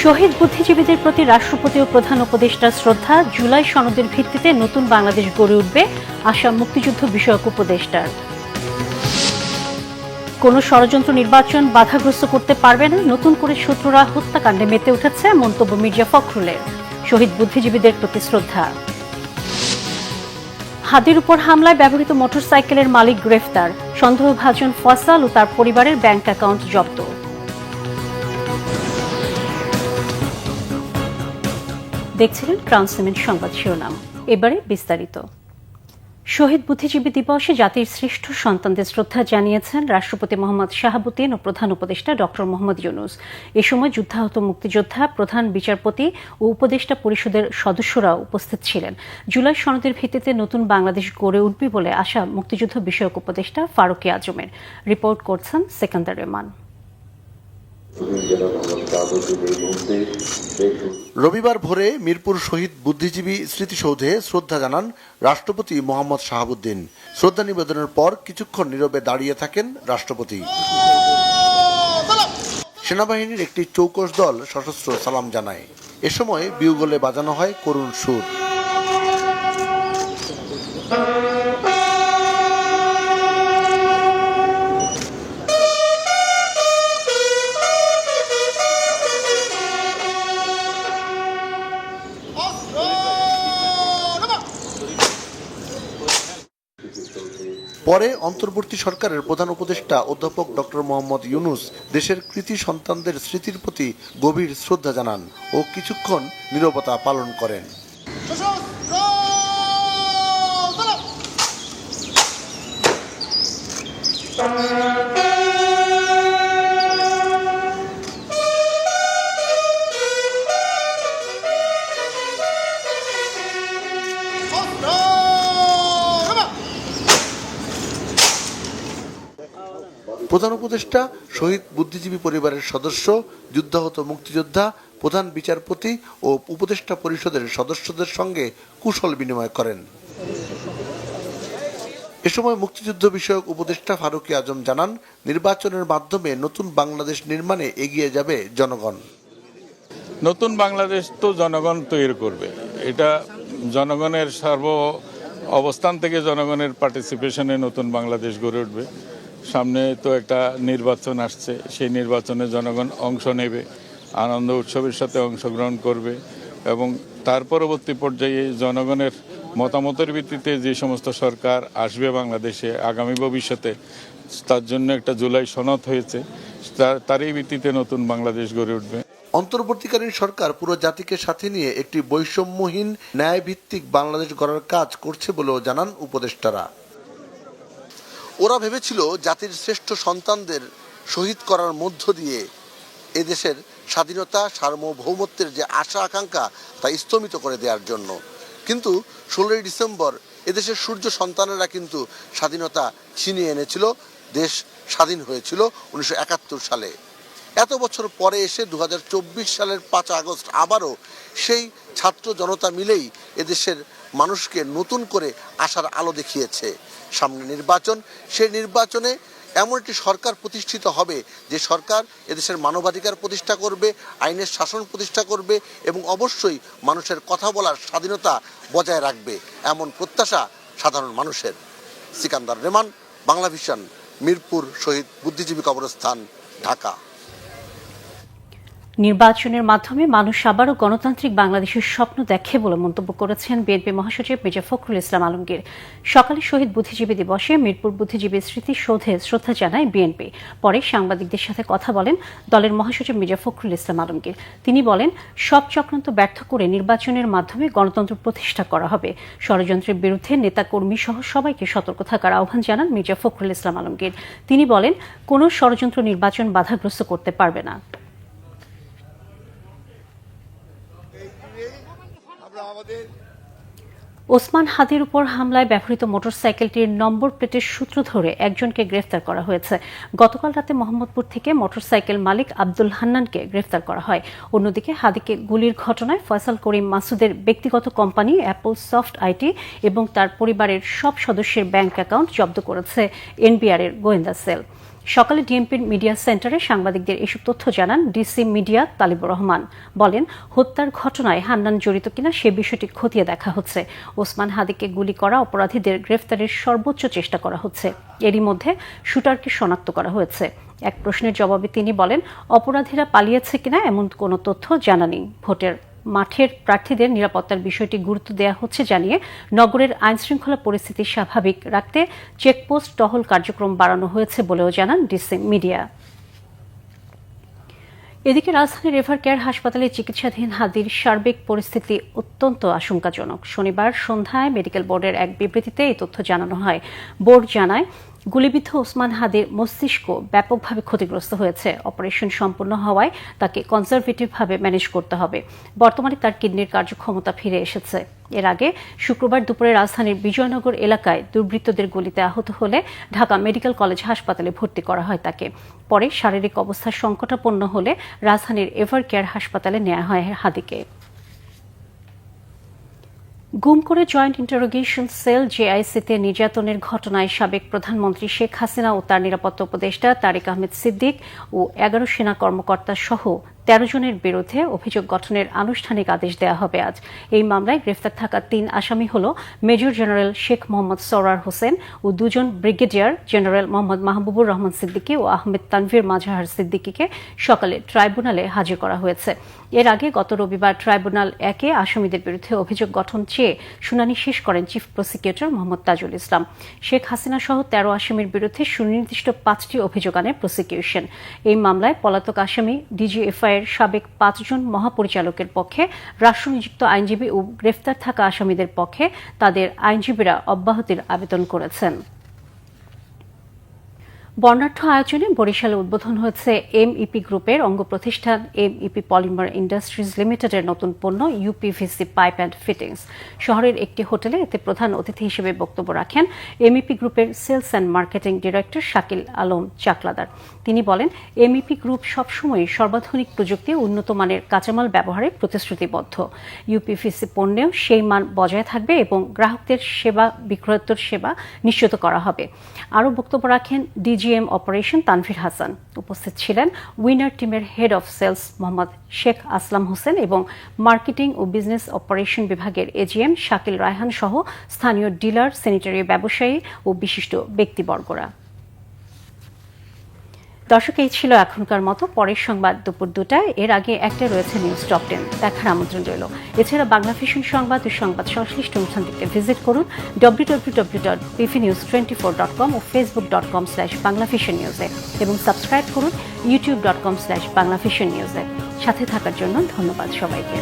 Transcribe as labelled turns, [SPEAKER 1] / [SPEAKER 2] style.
[SPEAKER 1] শহীদ বুদ্ধিজীবীদের প্রতি রাষ্ট্রপতি ও প্রধান উপদেষ্টার শ্রদ্ধা, জুলাই সনদের ভিত্তিতে নতুন বাংলাদেশ গড়ে উঠবে আশা মুক্তিযুদ্ধ বিষয়ক উপদেষ্টার। কোন ষড়যন্ত্র নির্বাচন বাধাগ্রস্ত করতে পারবে না, নতুন করে শত্রুরা হত্যাকাণ্ডে মেতে উঠেছে, মন্তব্য মির্জা ফখরুলের। শহীদ বুদ্ধিজীবীদের প্রতি শ্রদ্ধা। হাদির উপর হামলায় ব্যবহৃত মোটরসাইকেলের মালিক গ্রেফতার, সন্দেহভাজন ফয়সাল ও তার পরিবারের ব্যাংক অ্যাকাউন্ট জব্দ। দেখছিলেন ক্রাউন সিমেন্ট সংবাদ শিরোনাম। এবারে বিস্তারিত। শহীদ বুদ্ধিজীবী দিবসে জাতির শ্রেষ্ঠ সন্তানদের শ্রদ্ধা জানিয়েছেন রাষ্ট্রপতি মোহাম্মদ শাহাবুদ্দিন ও প্রধান উপদেষ্টা ডক্টর মোহাম্মদ ইউনূস। এ সময় যুদ্ধাহত মুক্তিযোদ্ধা, প্রধান বিচারপতি ও উপদেষ্টা পরিষদের সদস্যরাও উপস্থিত ছিলেন। জুলাই সনদের ভিত্তিতে নতুন বাংলাদেশ গড়ে উঠবে বলে আশা মুক্তিযুদ্ধ বিষয়ক উপদেষ্টা ফারুকী আজমের। রিপোর্ট করছেন সেকান্দার রহমান।
[SPEAKER 2] রবিবার ভোরে মিরপুর শহীদ বুদ্ধিজীবী স্মৃতিসৌধে শ্রদ্ধা জানান রাষ্ট্রপতি মোহাম্মদ শাহাবুদ্দিন। শ্রদ্ধা নিবেদনের পর কিছুক্ষণ নীরবে দাঁড়িয়ে থাকেন রাষ্ট্রপতি। সেনাবাহিনীর একটি চৌকস দল সশস্ত্র সালাম জানায়। এ সময় বিউগলে বাজানো হয় করুণ সুর। পরে অন্তর্বর্তী সরকারের প্রধান উপদেষ্টা অধ্যাপক ডক্টর মোহাম্মদ ইউনূস দেশের কৃতি সন্তানদের স্মৃতির প্রতি গভীর শ্রদ্ধা জানান ও কিছুক্ষণ নীরবতা পালন করেন। প্রধান উপদেষ্টা শহীদ বুদ্ধিজীবী পরিবারের সদস্য, যুদ্ধাহত মুক্তিযোদ্ধা, প্রধান বিচারপতি ও উপদেষ্টা পরিষদের সদস্যদের সঙ্গে কুশল বিনিময় করেন। এ সময় মুক্তিযুদ্ধ বিষয়ক উপদেষ্টা ফারুকী আজম জানান, নির্বাচনের মাধ্যমে নতুন বাংলাদেশ নির্মাণে এগিয়ে যাবে জনগণ।
[SPEAKER 3] নতুন বাংলাদেশ তো জনগণ তৈরি করবে, এটা জনগণের সর্ব অবস্থান থেকে জনগণের পার্টিসিপেশনে নতুন বাংলাদেশ গড়ে উঠবে। সামনে তো একটা নির্বাচন আসছে, সেই নির্বাচনে জনগণ অংশ নেবে, আনন্দ উৎসবের সাথে অংশগ্রহণ করবে এবং তার পরবর্তী পর্যায়ে জনগণের মতামতের ভিত্তিতে যে সমস্ত সরকার আসবে বাংলাদেশে আগামী ভবিষ্যতে, তার জন্য একটা জুলাই সনদ হয়েছে, তারই ভিত্তিতে নতুন বাংলাদেশ গড়ে উঠবে।
[SPEAKER 2] অন্তর্বর্তীকালীন সরকার পুরো জাতিকে সাথে নিয়ে একটি বৈষম্যহীন ন্যায়ভিত্তিক বাংলাদেশ গড়ার কাজ করছে বলেও জানান উপদেষ্টারা। ওরা ভেবেছিল জাতির শ্রেষ্ঠ সন্তানদের শহীদ করার মধ্য দিয়ে এদেশের স্বাধীনতা, সার্বভৌমত্বের যে আশা আকাঙ্ক্ষা তা স্থমিত করে দেওয়ার জন্য। কিন্তু 16ই ডিসেম্বর এদেশের সূর্য সন্তানেরা কিন্তু স্বাধীনতা ছিনিয়ে এনেছিল, দেশ স্বাধীন হয়েছিল 1971 সালে। এত বছর পরে এসে 2024 সালের 5 আগস্ট আবারও সেই ছাত্র জনতা মিলেই এদেশের মানুষকে নতুন করে আশার আলো দেখিয়েছে। সামনে নির্বাচন, সেই নির্বাচনে এমন একটি সরকার প্রতিষ্ঠিত হবে যে সরকার এদেশের মানবাধিকার প্রতিষ্ঠা করবে, আইনের শাসন প্রতিষ্ঠা করবে এবং অবশ্যই মানুষের কথা বলার স্বাধীনতা বজায় রাখবে, এমন প্রত্যাশা সাধারণ মানুষের। সিকান্দার রহমান, বাংলা ভিশন, মিরপুর শহীদ বুদ্ধিজীবী কবরস্থান, ঢাকা।
[SPEAKER 1] নির্বাচনের মাধ্যমে মানুষ আবারও গণতান্ত্রিক বাংলাদেশের স্বপ্ন দেখে বলে মন্তব্য করেছেন বিএনপি মহাসচিব মির্জা ফখরুল ইসলাম আলমগীর। সকালে শহীদ বুদ্ধিজীবী দিবসে মিরপুর বুদ্ধিজীবী স্মৃতিসৌধে শ্রদ্ধা জানায় বিএনপি। পরে সাংবাদিকদের সাথে কথা বলেন দলের মহাসচিব মির্জা ফখরুল ইসলাম আলমগীর। তিনি বলেন, সব চক্রান্ত ব্যর্থ করে নির্বাচনের মাধ্যমে গণতন্ত্র প্রতিষ্ঠা করা হবে। ষড়যন্ত্রের বিরুদ্ধে নেতাকর্মী সহ সবাইকে সতর্ক থাকার আহ্বান জানান মির্জা ফখরুল ইসলাম আলমগীর। তিনি বলেন, কোনো ষড়যন্ত্র নির্বাচন বাধাগ্রস্ত করতে পারবে না। ওসমান হাদির উপর হামলায় ব্যবহৃত মোটরসাইকেলটির নম্বর প্লেটের সূত্র ধরে একজনকে গ্রেফতার করা হয়েছে। গতকাল রাতে মোহাম্মদপুর থেকে মোটরসাইকেল মালিক আব্দুল হান্নানকে গ্রেফতার করা হয়। অন্যদিকে হাদিকে গুলির ঘটনায় ফয়সাল করিম মাসুদের ব্যক্তিগত কোম্পানি অ্যাপল সফট আইটি এবং তার পরিবারের সব সদস্যের ব্যাংক অ্যাকাউন্ট জব্দ করেছে এনবিআর এর গোয়েন্দা সেল। সকালে ডিএমপির মিডিয়া সেন্টারে সাংবাদিকদের এসব তথ্য জানান ডিসি মিডিয়া তালিবুর রহমান। বলেন, হত্যার ঘটনায় হান্নান জড়িত কিনা সে বিষয়টি খতিয়ে দেখা হচ্ছে। ওসমান হাদিকে গুলি করা অপরাধীদের গ্রেফতারের সর্বোচ্চ চেষ্টা করা হচ্ছে। এরই মধ্যে শুটারকে শনাক্ত করা হয়েছে। এক প্রশ্নের জবাবে তিনি বলেন, অপরাধীরা পালিয়েছে কিনা এমন কোনো তথ্য জানা নেই। ভোটের মাঠের প্রার্থীদের নিরাপত্তার বিষয়টি গুরুত্ব দেওয়া হচ্ছে জানিয়ে নগরের আইনশৃঙ্খলা পরিস্থিতি স্বাভাবিক রাখতে চেকপোস্ট টহল কার্যক্রম বাড়ানো হয়েছে বলেও জানান ডিসি মিডিয়া। এদিকে রাজধানীর এভার কেয়ার হাসপাতালে চিকিৎসাধীন হাদির সার্বিক পরিস্থিতি অত্যন্ত আশঙ্কাজনক। শনিবার সন্ধ্যায় মেডিকেল বোর্ডের এক বিবৃতিতে এই তথ্য জানানো হয়। বোর্ড জানায়, গুলিবিদ্ধ ওসমান হাদির মস্তিষ্ক ব্যাপকভাবে ক্ষতিগ্রস্ত হয়েছে। অপারেশন সম্পন্ন হওয়ায় তাকে কনজারভেটিভভাবে ম্যানেজ করতে হবে। বর্তমানে তার কিডনির কার্যক্ষমতা ফিরে এসেছে। এর আগে শুক্রবার দুপুরে রাজধানীর বিজয়নগর এলাকায় দুর্বৃত্তদের গুলিতে আহত হলে ঢাকা মেডিকেল কলেজ হাসপাতালে ভর্তি করা হয় তাকে। পরে শারীরিক অবস্থা সংকটাপন্ন হলে রাজধানীর এভার কেয়ার হাসপাতালে নেওয়া হয় হাদিকে। গুম করে জয়েন্ট ইন্টারোগেশন সেল জেআইসিতে নির্যাতনের ঘটনায় সাবেক প্রধানমন্ত্রী শেখ হাসিনা ও তার নিরাপত্তা উপদেষ্টা তারেক আহমেদ সিদ্দিক ও 11 সেনা কর্মকর্তা সহ 13 জনের বিরুদ্ধে অভিযোগ গঠনের আনুষ্ঠানিক আদেশ দেওয়া হবে আজ। এই মামলায় গ্রেফতার থাকা 3 আসামি হল মেজর জেনারেল শেখ মোহাম্মদ সরার হোসেন ও 2 জন ব্রিগেডিয়ার জেনারেল মোহাম্মদ মাহবুবুর রহমান সিদ্দিকী ও আহমেদ তানভীর মাজাহার সিদ্দিকীকে সকালে ট্রাইব্যুনালে হাজির করা হয়েছে। এর আগে গত রবিবার ট্রাইব্যুনাল 1-এ আসামিদের বিরুদ্ধে অভিযোগ গঠন চেয়ে শুনানি শেষ করেন চিফ প্রসিকিউটর মোহাম্মদ তাজুল ইসলাম। শেখ হাসিনা সহ 13 আসামির বিরুদ্ধে সুনির্দিষ্ট 5টি অভিযোগ আনে প্রসিকিউশন। এই মামলায় পলাতক আসামি ডিজিএফআই এর সাবেক 5 জন মহাপরিচালকের পক্ষে রাষ্ট্রনিযুক্ত আইনজীবী ও গ্রেফতার থাকা আসামিদের পক্ষে তাদের আইনজীবীরা অব্যাহতির আবেদন করেছেন। বর্ণাঢ্য আয়োজনে বরিশালে উদ্বোধন হয়েছে এমইপি গ্রুপের অঙ্গ প্রতিষ্ঠান এমইপি পলিমার ইন্ডাস্ট্রিজ লিমিটেডের নতুন পণ্য ইউপিভিসি পাইপ অ্যান্ড ফিটিংস। শহরের একটি হোটেলে এতে প্রধান অতিথি হিসেবে বক্তব্য রাখেন এমইপি গ্রুপের sales and marketing director Shakil Alam Chakladar. তিনি বলেন, এমইপি গ্রুপ সবসময় সর্বাধুনিক প্রযুক্তি ও উন্নত মানের কাঁচামাল ব্যবহারে প্রতিশ্রুতিবদ্ধ। ইউপিভিসি পণ্যেও সেই মান বজায় থাকবে এবং গ্রাহকদের সেবা বিক্রয়োত্তর সেবা নিশ্চিত করা হবে। আরও বক্তব্য রাখেন ডিজিএম অপারেশন তানভীর হাসান। উপস্থিত ছিলেন উইনার টিমের head of sales Mohammad Sheikh Aslam Hossain এবং মার্কেটিং ও বিজনেস অপারেশন বিভাগের এজিএম শাকিল রায়হান সহ স্থানীয় ডিলার, স্যানিটারি ব্যবসায়ী ও বিশিষ্ট ব্যক্তিবর্গরা। দর্শক, এই ছিল এখনকার মতো। পরের সংবাদ দুপুর 2টায়। এর আগে একটা রয়েছে নিউজ টপ 10, দেখার আমন্ত্রণ রইল। এছাড়া বাংলা ভিশন সংবাদ ও সংবাদ সংশ্লিষ্ট অনুষ্ঠান দেখতে ভিজিট করুন www.bpnews24.com ও facebook.com/banglavisionnews-এ এবং সাবস্ক্রাইব করুন youtube.com/banglavisionnews-এ। সাথে থাকার জন্য ধন্যবাদ সবাইকে।